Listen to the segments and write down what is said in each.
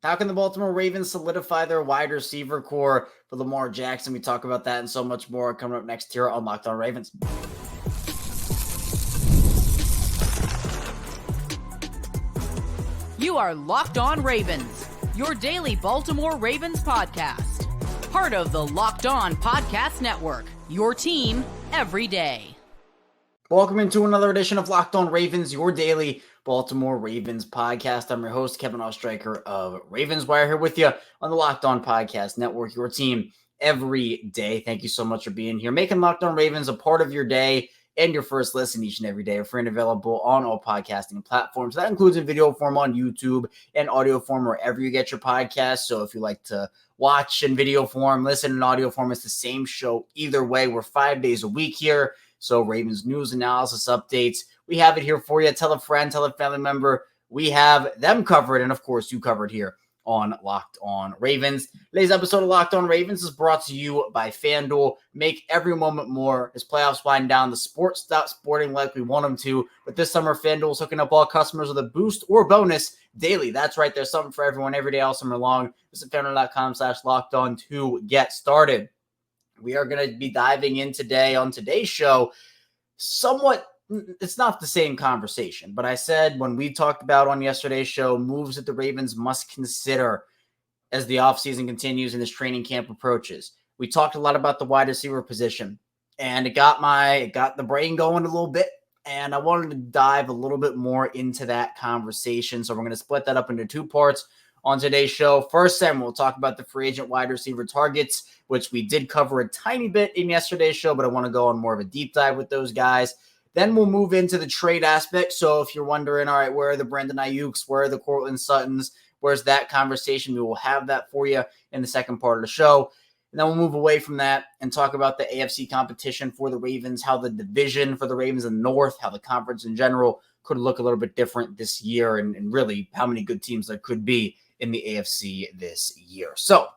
How can the Baltimore Ravens solidify their wide receiver core for Lamar Jackson? We talk about that and so much more coming up next here on Locked On Ravens. You are Locked On Ravens, your daily Baltimore Ravens podcast. Part of the Locked On Podcast Network, your team every day. Welcome into another edition of Locked On Ravens, your daily Baltimore Ravens podcast. I'm your host, Kevin Ostreicher of Ravens Wire, here with you on the Locked On Podcast Network, your team every day. Thank you so much for being here, making Locked On Ravens a part of your day and your first listen each and every day. We're free and available on all podcasting platforms. That includes in video form on YouTube and audio form wherever you get your podcasts. So if you like to watch in video form, listen in audio form, it's the same show either way. We're 5 days a week here. So Ravens news, analysis, updates, we have it here for you. Tell a friend, tell a family member. We have them covered, and of course, you covered here on Locked On Ravens. Today's episode of Locked On Ravens is brought to you by FanDuel. Make every moment more as playoffs wind down. The sports stop sporting like we want them to, but this summer, FanDuel is hooking up all customers with a boost or bonus daily. That's right. There's something for everyone every day all summer long. Visit FanDuel.com/lockedon to get started. We are going to be diving in today on today's show. Somewhat, it's not the same conversation, but I said when we talked about on yesterday's show, moves that the Ravens must consider as the offseason continues and this training camp approaches. We talked a lot about the wide receiver position, and it got the brain going a little bit, and I wanted to dive a little bit more into that conversation. So we're going to split that up into two parts on today's show. First segment, we'll talk about the free agent wide receiver targets, which we did cover a tiny bit in yesterday's show, but I want to go on more of a deep dive with those guys. Then we'll move into the trade aspect. So if you're wondering, all right, where are the Brandon Ayuks? Where are the Courtland Suttons? Where's that conversation? We will have that for you in the second part of the show. And then we'll move away from that and talk about the AFC competition for the Ravens, how the division for the Ravens in the North, how the conference in general could look a little bit different this year, and really how many good teams there could be in the AFC this year. So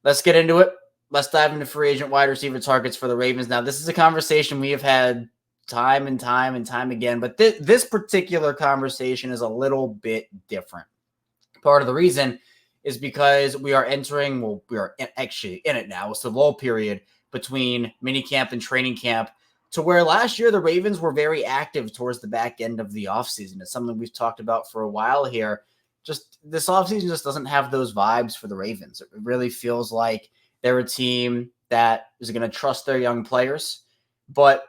let's get into it. Let's dive into free agent wide receiver targets for the Ravens. Now, this is a conversation we have had time and time again, but this particular conversation is a little bit different. Part of the reason is because we are actually in it now. It's the lull period between minicamp and training camp, to where last year the Ravens were very active towards the back end of the offseason. It's something we've talked about for a while here. Just this offseason just doesn't have those vibes for the Ravens. It really feels like they're a team that is going to trust their young players, but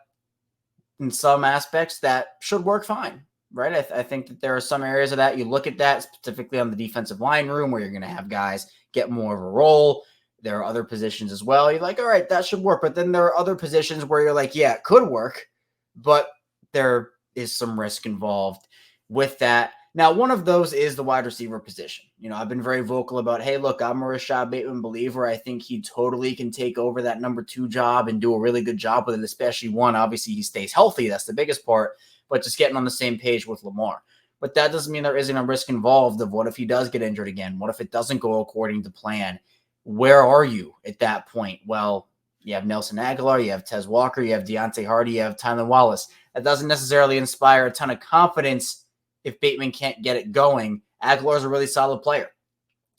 in some aspects that should work fine, right? I think that there are some areas of that. You look at that specifically on the defensive line room where you're going to have guys get more of a role. There are other positions as well. You're like, all right, that should work. But then there are other positions where you're like, yeah, it could work, but there is some risk involved with that. Now, one of those is the wide receiver position. You know, I've been very vocal about, hey, look, I'm a Rashad Bateman believer. I think he totally can take over that number 2 job and do a really good job with it, especially one. Obviously, he stays healthy. That's the biggest part, but just getting on the same page with Lamar. But that doesn't mean there isn't a risk involved of what if he does get injured again? What if it doesn't go according to plan? Where are you at that point? Well, you have Nelson Aguilar, you have Tez Walker, you have Deontay Hardy, you have Tylan Wallace. That doesn't necessarily inspire a ton of confidence if Bateman can't get it going. Aguilar's a really solid player.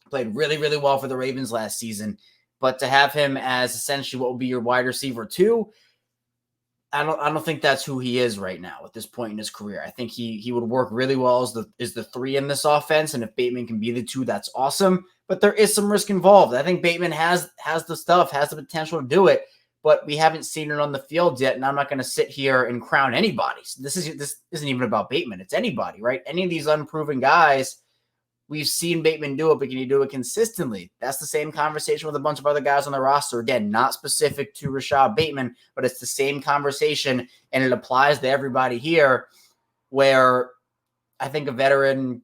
Played really, really well for the Ravens last season. But to have him as essentially what will be your wide receiver 2, I don't think that's who he is right now at this point in his career. I think he would work really well as the 3 in this offense. And if Bateman can be the 2, that's awesome. But there is some risk involved. I think Bateman has the stuff, has the potential to do it, but we haven't seen it on the field yet. And I'm not going to sit here and crown anybody. So this isn't even about Bateman. It's anybody, right? Any of these unproven guys, we've seen Bateman do it, but can you do it consistently? That's the same conversation with a bunch of other guys on the roster. Again, not specific to Rashad Bateman, but it's the same conversation, and it applies to everybody here, where I think a veteran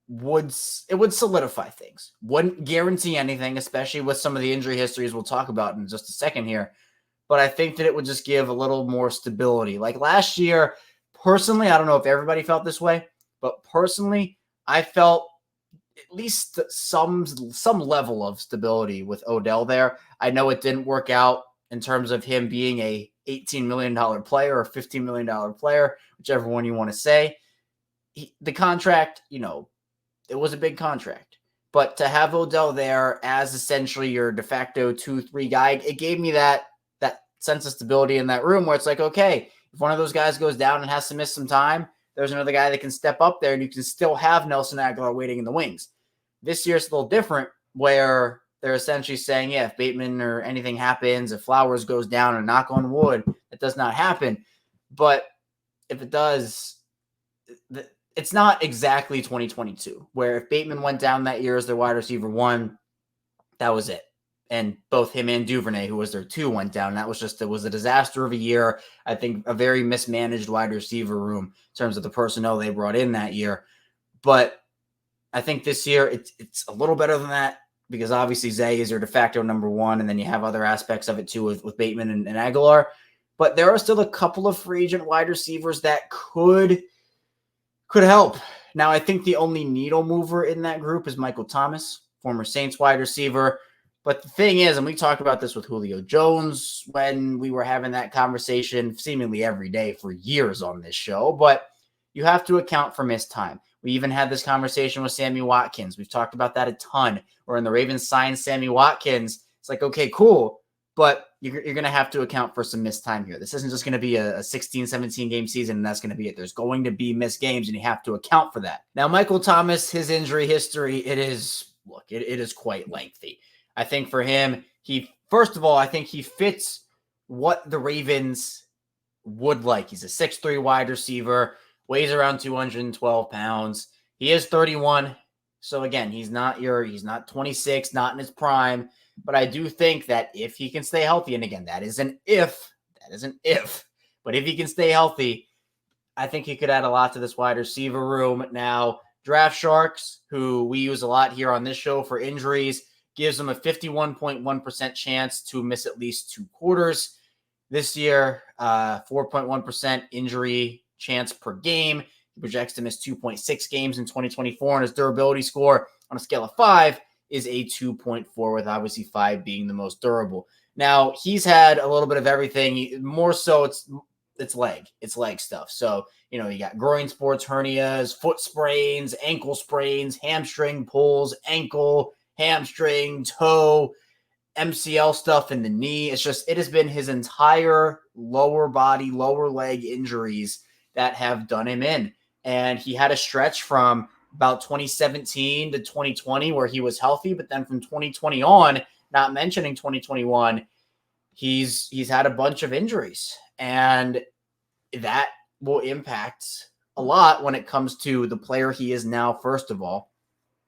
would solidify things. Wouldn't guarantee anything, especially with some of the injury histories we'll talk about in just a second here. But I think that it would just give a little more stability. Like last year, personally, I don't know if everybody felt this way, but personally, I felt at least some level of stability with Odell there. I know it didn't work out in terms of him being a $18 million player or $15 million player, whichever one you want to say. The contract, it was a big contract. But to have Odell there as essentially your de facto 2-3 guy, it gave me that sense of stability in that room where it's like, okay, if one of those guys goes down and has to miss some time, there's another guy that can step up there and you can still have Nelson Aguilar waiting in the wings. This year it's a little different where they're essentially saying, yeah, if Bateman or anything happens, if Flowers goes down, and knock on wood, it does not happen. But if it does, it's not exactly 2022, where if Bateman went down that year as their wide receiver 1, that was it. And both him and Duvernay, who was their 2, went down. That was it was a disaster of a year. I think a very mismanaged wide receiver room in terms of the personnel they brought in that year. But I think this year it's a little better than that because obviously Zay is your de facto number 1, and then you have other aspects of it too with Bateman and Aguilar. But there are still a couple of free agent wide receivers that could help. Now, I think the only needle mover in that group is Michael Thomas, former Saints wide receiver. But the thing is, and we talked about this with Julio Jones when we were having that conversation seemingly every day for years on this show, but you have to account for missed time. We even had this conversation with Sammy Watkins. We've talked about that a ton. Or when the Ravens signed Sammy Watkins, it's like, okay, cool, but you're going to have to account for some missed time here. This isn't just going to be a 16, 17 game season, and that's going to be it. There's going to be missed games, and you have to account for that. Now, Michael Thomas, his injury history, it is quite lengthy. I think for him, I think he fits what the Ravens would like. He's a 6'3" wide receiver, weighs around 212 pounds. He is 31. So again, he's not 26, not in his prime. But I do think that if he can stay healthy, and again, that is an if, but if he can stay healthy, I think he could add a lot to this wide receiver room. Now, Draft Sharks, who we use a lot here on this show for injuries, gives him a 51.1% chance to miss at least 2 quarters. This year, 4.1% injury chance per game. He projects to miss 2.6 games in 2024, and his durability score on a scale of 5 is a 2.4, with obviously 5 being the most durable. Now, he's had a little bit of everything. More so, it's leg stuff. So, you got groin sports, hernias, foot sprains, ankle sprains, hamstring pulls, ankle, hamstring, toe, MCL stuff in the knee. It has been his entire lower body, lower leg injuries that have done him in. And he had a stretch from about 2017 to 2020 where he was healthy, but then from 2020 on, not mentioning 2021, he's had a bunch of injuries, and that will impact a lot when it comes to the player he is now, first of all,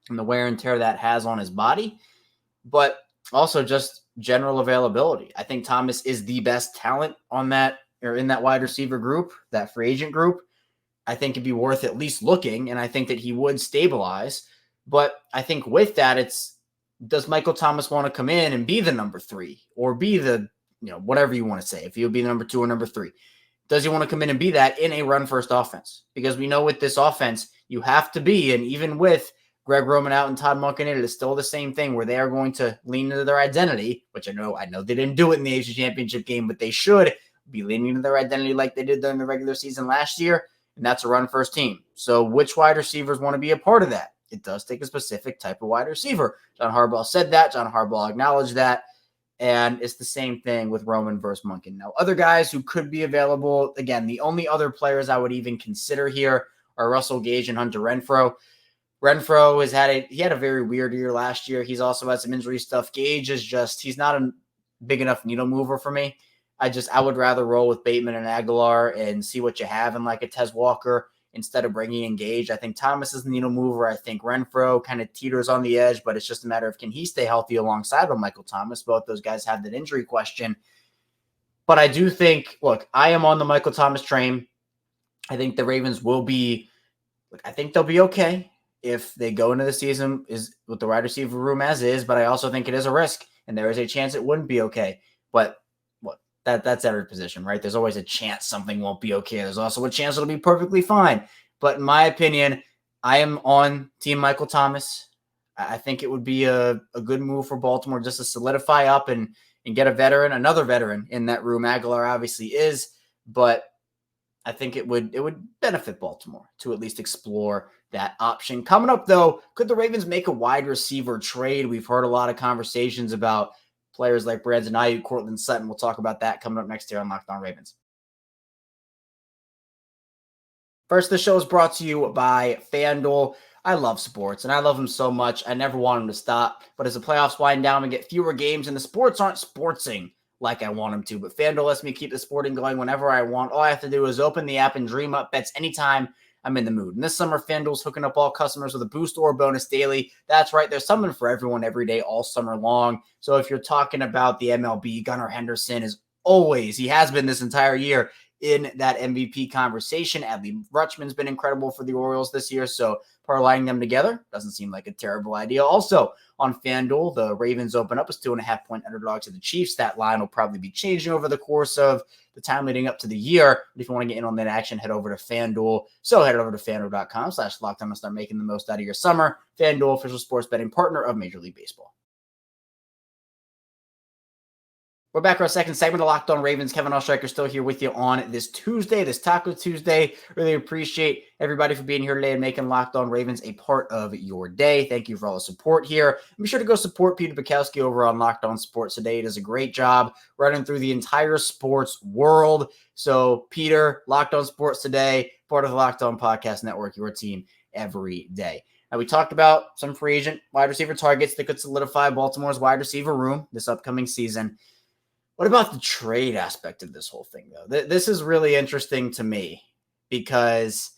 and the wear and tear that has on his body, but also just general availability. I think Thomas is the best talent on that, or in that wide receiver group, that free agent group. I think it'd be worth at least looking, and I think that he would stabilize. But I think with that, does Michael Thomas want to come in and be the number 3 or be the, whatever you want to say, if he'll be number 2 or number 3? Does he want to come in and be that in a run-first offense? Because we know with this offense, you have to be, and even with Greg Roman out and Todd Monken in, it is still the same thing where they are going to lean into their identity, which I know they didn't do it in the AFC Championship game, but they should be leaning into their identity like they did during the regular season last year. And that's a run-first team. So which wide receivers want to be a part of that? It does take a specific type of wide receiver. John Harbaugh said that. John Harbaugh acknowledged that. And it's the same thing with Roman versus Monken. Now, other guys who could be available, again, the only other players I would even consider here are Russell Gage and Hunter Renfrow. Renfrow had a very weird year last year. He's also had some injury stuff. Gage he's not a big enough needle mover for me. I would rather roll with Bateman and Aguilar and see what you have in like a Tez Walker instead of bringing in Gage. I think Thomas is the needle mover. I think Renfrow kind of teeters on the edge, but it's just a matter of can he stay healthy alongside of Michael Thomas? Both those guys have that injury question. But I do think, look, I am on the Michael Thomas train. I think the Ravens they'll be okay if they go into the season is with the wide receiver room as is, but I also think it is a risk, and there is a chance it wouldn't be okay. But that's every position, right? There's always a chance something won't be okay. There's also a chance it'll be perfectly fine. But in my opinion, I am on Team Michael Thomas. I think it would be a good move for Baltimore just to solidify up and get another veteran in that room. Aguilar obviously is, but I think it would benefit Baltimore to at least explore that option. Coming up, though, could the Ravens make a wide receiver trade? We've heard a lot of conversations about players like Brandon Ayuk, Cortland Sutton. We'll talk about that coming up next here on Locked On Ravens. First, the show is brought to you by FanDuel. I love sports, and I love them so much. I never want them to stop. But as the playoffs wind down and get fewer games, and the sports aren't sportsing like I want them to, but FanDuel lets me keep the sporting going whenever I want. All I have to do is open the app and dream up bets anytime I'm in the mood. And this summer, FanDuel's hooking up all customers with a boost or a bonus daily. That's right. There's something for everyone every day, all summer long. So if you're talking about the MLB, Gunnar Henderson he has been this entire year, in that MVP conversation. Adley Rutschman's been incredible for the Orioles this year, so parlaying them together doesn't seem like a terrible idea. Also, on FanDuel, the Ravens open up as 2.5-point underdog to the Chiefs. That line will probably be changing over the course of the time leading up to the year. But if you want to get in on that action, head over to FanDuel. So head over to FanDuel.com/lockedon and start making the most out of your summer. FanDuel, official sports betting partner of Major League Baseball. We're back for our second segment of Locked On Ravens. Kevin Oestreicher still here with you on this Tuesday, this Taco Tuesday. Really appreciate everybody for being here today and making Locked On Ravens a part of your day. Thank you for all the support here. And be sure to go support Peter Bukowski over on Locked On Sports Today. He does a great job running through the entire sports world. So, Peter, Locked On Sports Today, part of the Locked On Podcast Network, your team every day. Now, we talked about some free agent wide receiver targets that could solidify Baltimore's wide receiver room this upcoming season. What about the trade aspect of this whole thing, though? This is really interesting to me because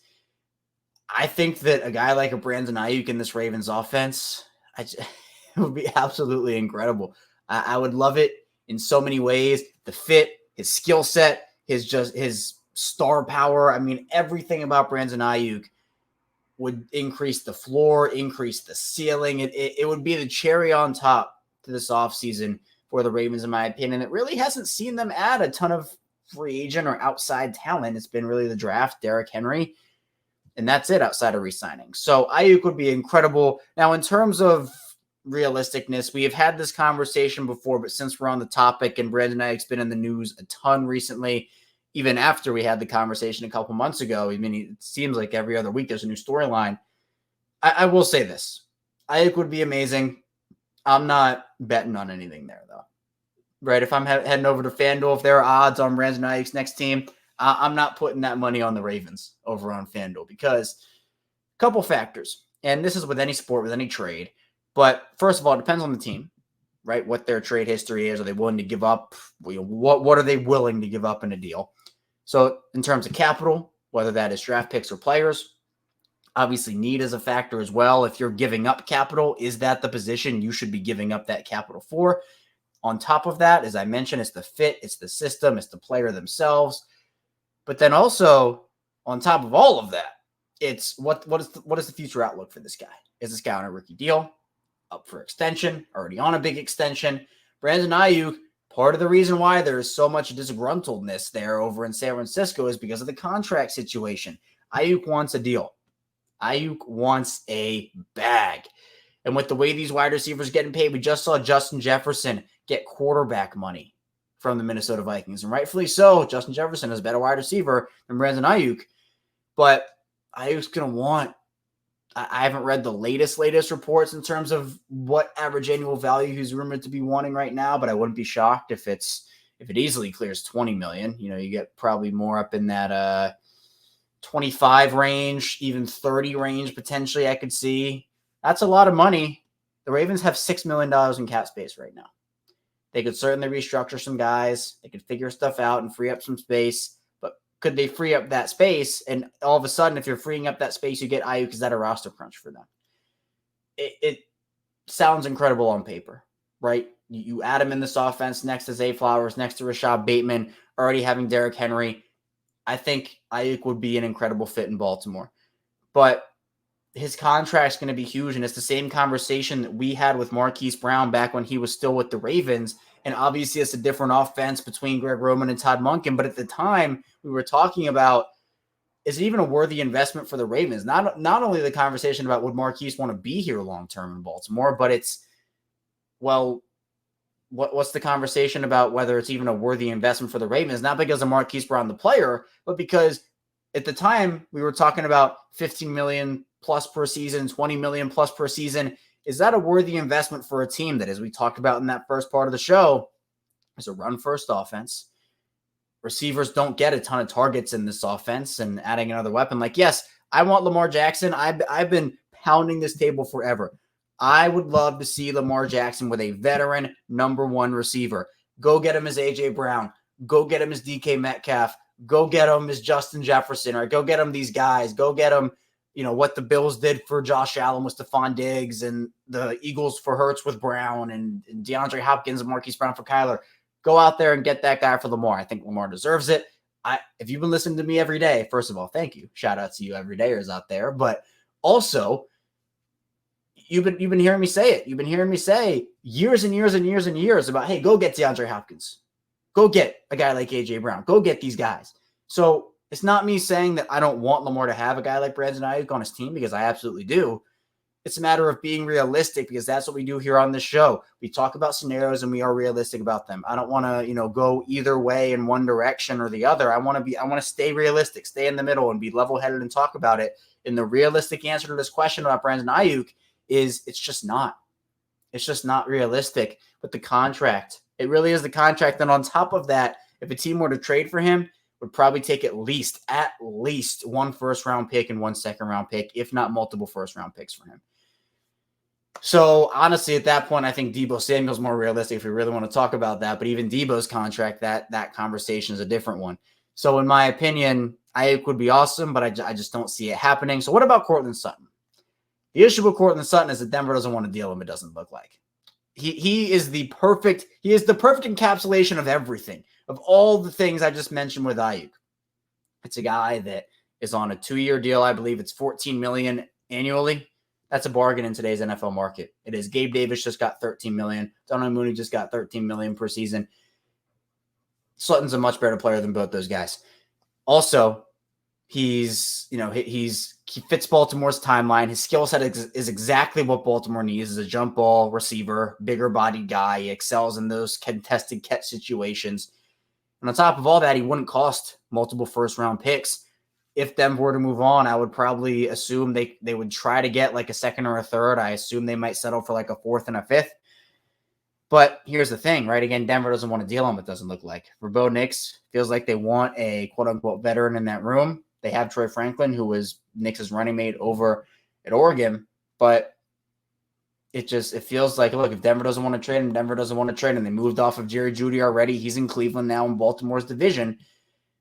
I think that a guy like a Brandon Ayuk in this Ravens offense, it would be absolutely incredible. I would love it in so many ways. The fit, his skill set, his star power. I mean, everything about Brandon Ayuk would increase the floor, increase the ceiling. It would be the cherry on top to this offseason for the Ravens, in my opinion. It really hasn't seen them add a ton of free agent or outside talent. It's been really the draft, Derrick Henry, and that's it outside of re-signing. So Ayuk would be incredible. Now, in terms of realisticness, we have had this conversation before, but since we're on the topic, and Brandon Ayuk's been in the news a ton recently, even after we had the conversation a couple months ago, I mean, it seems like every other week there's a new storyline. I will say this. Ayuk would be amazing. I'm not betting on anything there, though. Right? If I'm heading over to FanDuel, if there are odds on Brandon Ayuk's next team, I'm not putting that money on the Ravens over on FanDuel because a couple factors. And this is with any sport, with any trade. But first of all, it depends on the team, right? What their trade history is. Are they willing to give up? What are they willing to give up in a deal? So in terms of capital, whether that is draft picks or players, obviously, need is a factor as well. If you're giving up capital, is that the position you should be giving up that capital for? On top of that, as I mentioned, it's the fit, it's the system, it's the player themselves. But then also, on top of all of that, it's what is the future outlook for this guy? Is this guy on a rookie deal, up for extension, already on a big extension? Brandon Ayuk, part of the reason why there is so much disgruntledness there over in San Francisco is because of the contract situation. Ayuk wants a deal. Ayuk wants a bag. And with the way these wide receivers getting paid, we just saw Justin Jefferson get quarterback money from the Minnesota Vikings. And rightfully so, Justin Jefferson is a better wide receiver than Brandon Ayuk. But Ayuk's going to want, I haven't read the latest reports in terms of what average annual value he's rumored to be wanting right now, but I wouldn't be shocked if it easily clears $20 million. You know, you get probably more up in that 25 range, even 30 range potentially I could see. That's a lot of money. The Ravens have $6 million in cap space right now. They could certainly restructure some guys. They could figure stuff out and free up some space. But could they free up that space? And all of a sudden, if you're freeing up that space, you get Ayuk. Is that a roster crunch for them? It sounds incredible on paper, right? You add him in this offense next to Zay Flowers, next to Rashad Bateman, already having Derrick Henry. I think Ayuk would be an incredible fit in Baltimore. But his contract's going to be huge, and it's the same conversation that we had with Marquise Brown back when he was still with the Ravens. And obviously, it's a different offense between Greg Roman and Todd Monken. But at the time, we were talking about, is it even a worthy investment for the Ravens? Not only the conversation about would Marquise want to be here long-term in Baltimore, but it's, well, what's the conversation about whether it's even a worthy investment for the Ravens? Not because of Marquise Brown, the player, but because at the time we were talking about $15 million plus per season, 20 million plus per season. Is that a worthy investment for a team that, as we talked about in that first part of the show, is a run-first offense? Receivers don't get a ton of targets in this offense, and adding another weapon. Like, yes, I want Lamar Jackson. I've been pounding this table forever. I would love to see Lamar Jackson with a veteran number one receiver. Go get him as A.J. Brown. Go get him as DK Metcalf. Go get him as Justin Jefferson, or go get him these guys. Go get him, what the Bills did for Josh Allen with Stephon Diggs, and the Eagles for Hurts with Brown, and DeAndre Hopkins and Marquise Brown for Kyler. Go out there and get that guy for Lamar. I think Lamar deserves it. If you've been listening to me every day, first of all, thank you. Shout out to you everydayers out there. But also, you've been hearing me say it. You've been hearing me say years and years and years and years about, hey, go get DeAndre Hopkins. Go get a guy like A.J. Brown. Go get these guys. So it's not me saying that I don't want Lamar to have a guy like Brandon Ayuk on his team, because I absolutely do. It's a matter of being realistic, because that's what we do here on this show. We talk about scenarios and we are realistic about them. I don't want to, go either way in one direction or the other. I want to stay realistic, stay in the middle, and be level-headed and talk about it. And the realistic answer to this question about Brandon Ayuk is it's just not. It's just not realistic with the contract. It really is the contract. And on top of that, if a team were to trade for him, would probably take at least one first-round pick and one second-round pick, if not multiple first-round picks for him. So, honestly, at that point, I think Deebo Samuel's more realistic if we really want to talk about that. But even Deebo's contract, that conversation is a different one. So, in my opinion, Ayuk would be awesome, but I just don't see it happening. So, what about Courtland Sutton? The issue with Courtland Sutton is that Denver doesn't want to deal him, it doesn't look like. He is the perfect encapsulation of everything, of all the things I just mentioned with Ayuk. It's a guy that is on a 2-year deal. I believe it's $14 million annually. That's a bargain in today's NFL market. It is. Gabe Davis just got $13 million. Donald Mooney just got $13 million per season. Sutton's a much better player than both those guys. Also, he fits Baltimore's timeline. His skill set is exactly what Baltimore needs, is a jump ball receiver, bigger bodied guy. He excels in those contested catch situations. And on top of all that, he wouldn't cost multiple first-round picks. If Denver were to move on, I would probably assume they would try to get like a second or a third. I assume they might settle for like a fourth and a fifth. But here's the thing, right? Again, Denver doesn't want to deal him, it doesn't look like. For Bo Nix, feels like they want a quote-unquote veteran in that room. They have Troy Franklin, who was Nix's running mate over at Oregon. But it feels like, look, if Denver doesn't want to trade him, Denver doesn't want to trade him. They moved off of Jerry Jeudy already. He's in Cleveland now in Baltimore's division.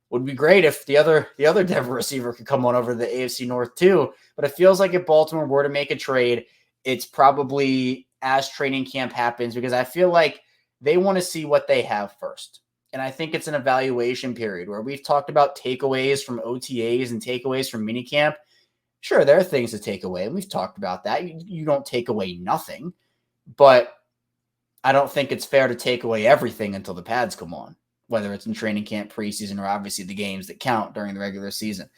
Would be great if the other Denver receiver could come on over to the AFC North too. But it feels like if Baltimore were to make a trade, it's probably as training camp happens, because I feel like they want to see what they have first. And I think it's an evaluation period where we've talked about takeaways from OTAs and takeaways from minicamp. Sure, there are things to take away, and we've talked about that. You don't take away nothing, but I don't think it's fair to take away everything until the pads come on, whether it's in training camp, preseason, or obviously the games that count during the regular season.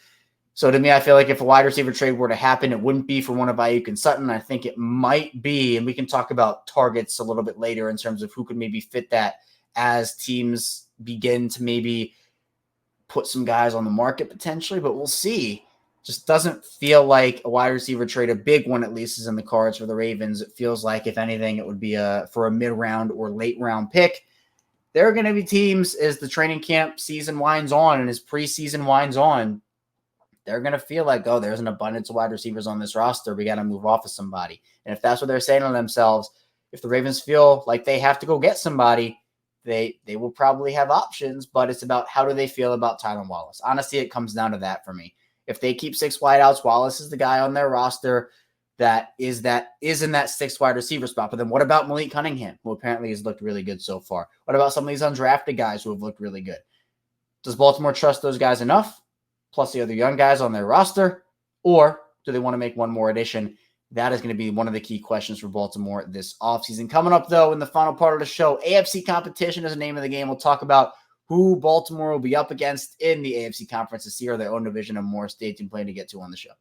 So to me, I feel like if a wide receiver trade were to happen, it wouldn't be for one of Ayuk and Sutton. I think it might be, and we can talk about targets a little bit later in terms of who could maybe fit that as teams begin to maybe put some guys on the market potentially, but we'll see. Just doesn't feel like a wide receiver trade, a big one at least, is in the cards for the Ravens. It feels like, if anything, it would be for a mid-round or late-round pick. There are going to be teams, as the training camp season winds on and as preseason winds on, they're going to feel like, oh, there's an abundance of wide receivers on this roster. We got to move off of somebody. And if that's what they're saying to themselves, if the Ravens feel like they have to go get somebody, they will probably have options, but it's about how do they feel about Tylan Wallace. Honestly, it comes down to that for me. If they keep 6 wideouts, Wallace is the guy on their roster that is in that 6th wide receiver spot. But then what about Malik Cunningham, who apparently has looked really good so far? What about some of these undrafted guys who have looked really good? Does Baltimore trust those guys enough, plus the other young guys on their roster? Or do they want to make one more addition? That is going to be one of the key questions for Baltimore this offseason. Coming up, though, in the final part of the show, AFC competition is the name of the game. We'll talk about who Baltimore will be up against in the AFC conference this year, their own division, and more. Stay tuned, plenty to get to on the show.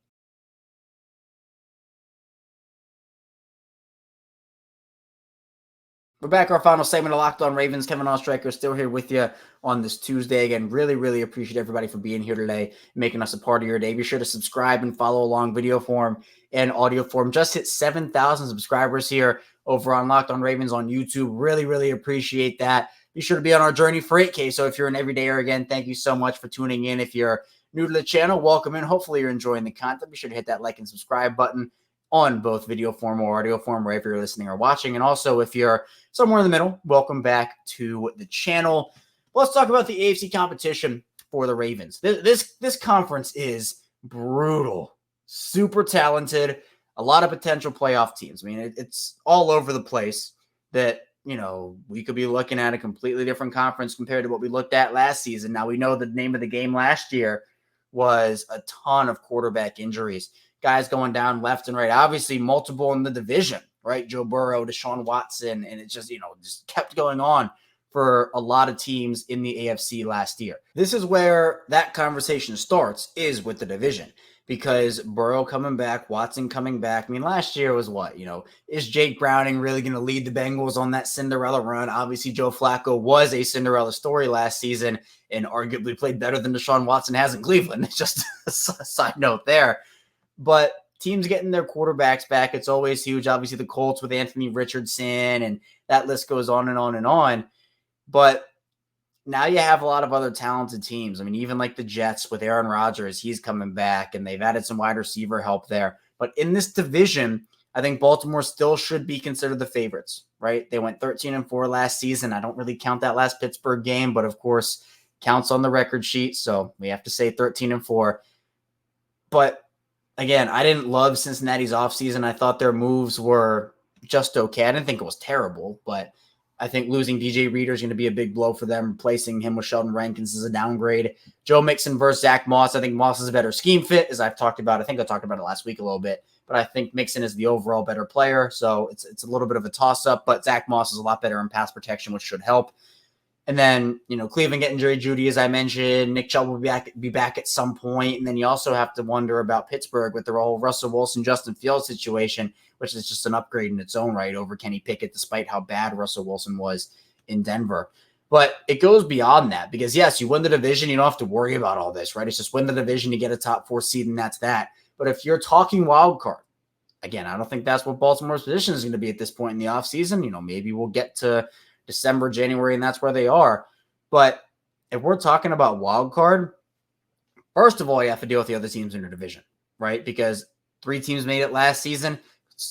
We're back, our final segment of Locked On Ravens. Kevin Oestreicher still here with you on this Tuesday. Again, really appreciate everybody for being here today, making us a part of your day. Be sure to subscribe and follow along video form and audio form. Just hit 7,000 subscribers here over on Locked On Ravens on YouTube. Really appreciate that. Be sure to be on our journey for 8K. So if you're an everydayer, again, thank you so much for tuning in. If you're new to the channel, welcome in. Hopefully you're enjoying the content. Be sure to hit that like and subscribe button on both video form or audio form, wherever you're listening or watching. And also, if you're somewhere in the middle, welcome back to the channel. Let's talk about the AFC competition for the Ravens. This conference is brutal, super talented, a lot of potential playoff teams. I mean, it's all over the place that, we could be looking at a completely different conference compared to what we looked at last season. Now, we know the name of the game last year was a ton of quarterback injuries. Guys going down left and right, obviously multiple in the division, right? Joe Burrow, Deshaun Watson, and it just, just kept going on for a lot of teams in the AFC last year. This is where that conversation starts, is with the division, because Burrow coming back, Watson coming back. I mean, last year was what, is Jake Browning really going to lead the Bengals on that Cinderella run? Obviously, Joe Flacco was a Cinderella story last season and arguably played better than Deshaun Watson has in Cleveland. It's just a side note there. But teams getting their quarterbacks back, it's always huge. Obviously, the Colts with Anthony Richardson, and that list goes on and on and on. But now you have a lot of other talented teams. I mean, even like the Jets with Aaron Rodgers, he's coming back, and they've added some wide receiver help there. But in this division, I think Baltimore still should be considered the favorites, right? They went 13-4 last season. I don't really count that last Pittsburgh game, but of course, counts on the record sheet. So we have to say 13-4. But again, I didn't love Cincinnati's offseason. I thought their moves were just okay. I didn't think it was terrible, but I think losing DJ Reader is going to be a big blow for them. Replacing him with Sheldon Rankins is a downgrade. Joe Mixon versus Zach Moss. I think Moss is a better scheme fit, as I've talked about. I think I talked about it last week a little bit, but I think Mixon is the overall better player. So it's a little bit of a toss-up, but Zach Moss is a lot better in pass protection, which should help. And then, Cleveland getting Jerry Jeudy, as I mentioned. Nick Chubb will be back at some point. And then you also have to wonder about Pittsburgh with the whole Russell Wilson, Justin Fields situation, which is just an upgrade in its own right over Kenny Pickett, despite how bad Russell Wilson was in Denver. But it goes beyond that because, yes, you win the division. You don't have to worry about all this, right? It's just win the division, you get a top 4 seed, and that's that. But if you're talking wild card, again, I don't think that's what Baltimore's position is going to be at this point in the offseason. Maybe we'll get to December, January, and that's where they are. But if we're talking about wild card, first of all, you have to deal with the other teams in your division, right? Because 3 teams made it last season.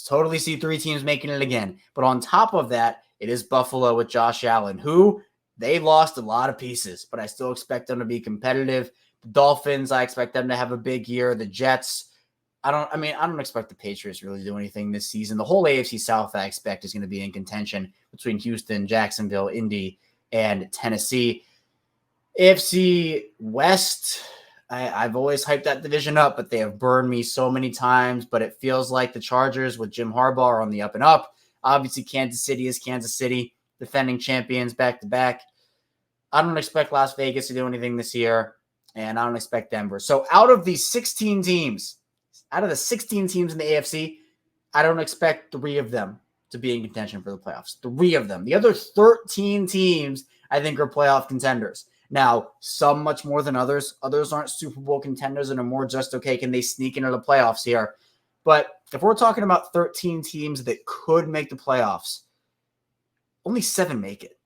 Totally see 3 teams making it again. But on top of that, it is Buffalo with Josh Allen, who they lost a lot of pieces, but I still expect them to be competitive. The Dolphins, I expect them to have a big year. The Jets, I don't expect the Patriots really to do anything this season. The whole AFC South, I expect, is going to be in contention between Houston, Jacksonville, Indy, and Tennessee. AFC West, I've always hyped that division up, but they have burned me so many times. But it feels like the Chargers with Jim Harbaugh are on the up and up. Obviously, Kansas City is Kansas City, defending champions back-to-back. I don't expect Las Vegas to do anything this year, and I don't expect Denver. So out of the 16 teams in the AFC, I don't expect 3 of them to be in contention for the playoffs. 3 of them. The other 13 teams, I think, are playoff contenders. Now, some much more than others. Others aren't Super Bowl contenders and are more just, okay, can they sneak into the playoffs here? But if we're talking about 13 teams that could make the playoffs, only 7 make it,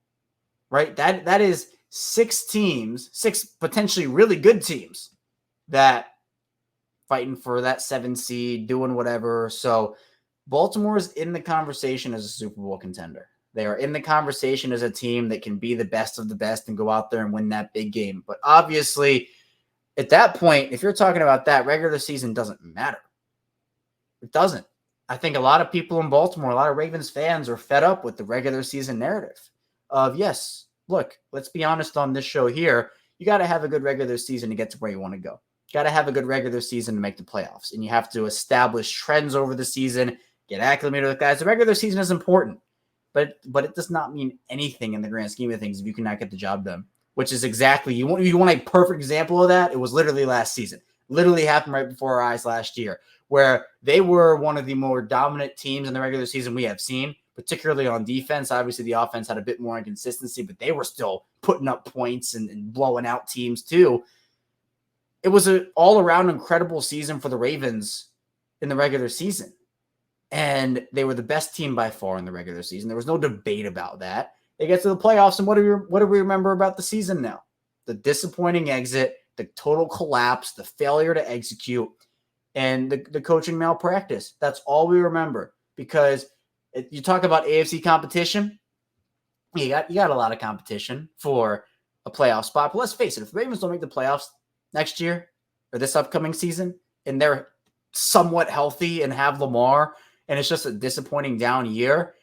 right? That is 6 teams, 6 potentially really good teams that fighting for that 7 seed, doing whatever. So Baltimore is in the conversation as a Super Bowl contender. They are in the conversation as a team that can be the best of the best and go out there and win that big game. But obviously, at that point, if you're talking about that, regular season doesn't matter. It doesn't. I think a lot of people in Baltimore, a lot of Ravens fans are fed up with the regular season narrative of, yes, look, let's be honest on this show here. You got to have a good regular season to get to where you want to go. You got to have a good regular season to make the playoffs. And you have to establish trends over the season, get acclimated with guys. The regular season is important. But it does not mean anything in the grand scheme of things if you cannot get the job done, which is exactly, you want a perfect example of that? It was literally last season. Literally happened right before our eyes last year, where they were one of the more dominant teams in the regular season we have seen, particularly on defense. Obviously, the offense had a bit more inconsistency, but they were still putting up points and blowing out teams too. It was an all-around incredible season for the Ravens in the regular season. And they were the best team by far in the regular season. There was no debate about that. They get to the playoffs, and what do we remember about the season now? The disappointing exit, the total collapse, the failure to execute, and the coaching malpractice. That's all we remember. Because you talk about AFC competition, you got a lot of competition for a playoff spot. But let's face it, if the Ravens don't make the playoffs next year or this upcoming season, and they're somewhat healthy and have Lamar, and it's just a disappointing down year,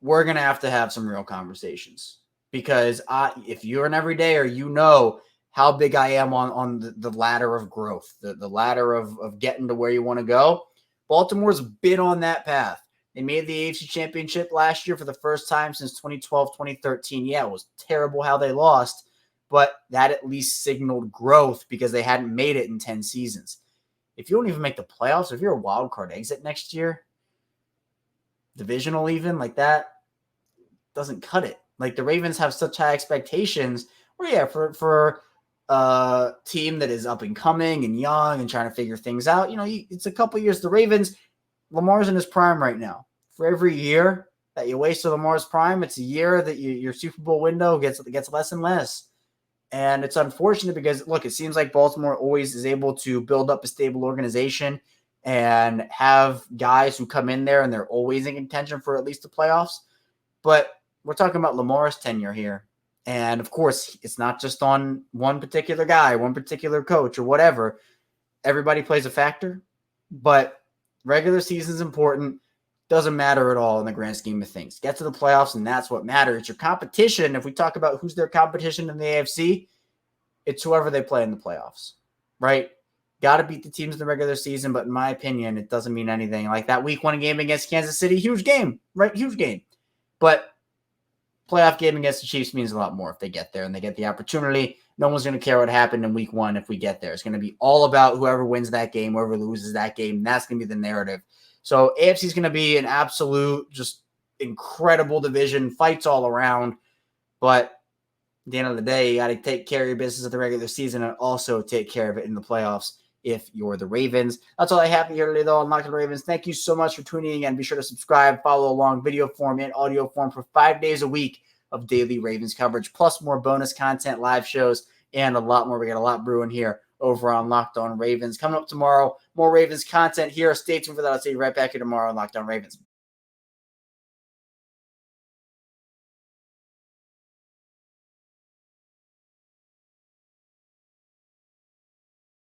we're going to have some real conversations. Because if you're an everydayer, you know how big I am on the ladder of growth, the ladder of getting to where you want to go. Baltimore's been on that path. They made the AFC Championship last year for the first time since 2012, 2013. Yeah, it was terrible how they lost, but that at least signaled growth because they hadn't made it in 10 seasons. If you don't even make the playoffs, if you're a wild card exit next year, divisional even, like that, doesn't cut it. Like the Ravens have such high expectations where, yeah, for a team that is up and coming and young and trying to figure things out, it's a couple years. The Ravens, Lamar's in his prime right now. For every year that you waste on Lamar's prime, it's a year that your Super Bowl window gets less and less. And it's unfortunate because, look, it seems like Baltimore always is able to build up a stable organization and have guys who come in there and they're always in contention for at least the playoffs. But we're talking about Lamar's tenure here. And, of course, it's not just on one particular guy, one particular coach or whatever. Everybody plays a factor. But regular season's important. Doesn't matter at all in the grand scheme of things. Get to the playoffs, and that's what matters. Your competition, if we talk about who's their competition in the AFC, it's whoever they play in the playoffs, right? Got to beat the teams in the regular season, but in my opinion, it doesn't mean anything. Like that week 1 game against Kansas City, huge game, right? Huge game. But playoff game against the Chiefs means a lot more if they get there and they get the opportunity. No one's going to care what happened in week 1 if we get there. It's going to be all about whoever wins that game, whoever loses that game. That's going to be the narrative. So AFC is going to be an absolute, just incredible division, fights all around. But at the end of the day, you got to take care of your business at the regular season and also take care of it in the playoffs if you're the Ravens. That's all I have here today, though, on Locked On Ravens. Thank you so much for tuning in. Be sure to subscribe, follow along, video form and audio form for 5 days a week of daily Ravens coverage, plus more bonus content, live shows, and a lot more. We got a lot brewing here over on Locked On Ravens. Coming up tomorrow, more Ravens content here. Stay tuned for that. I'll see you right back here tomorrow on Locked On Ravens.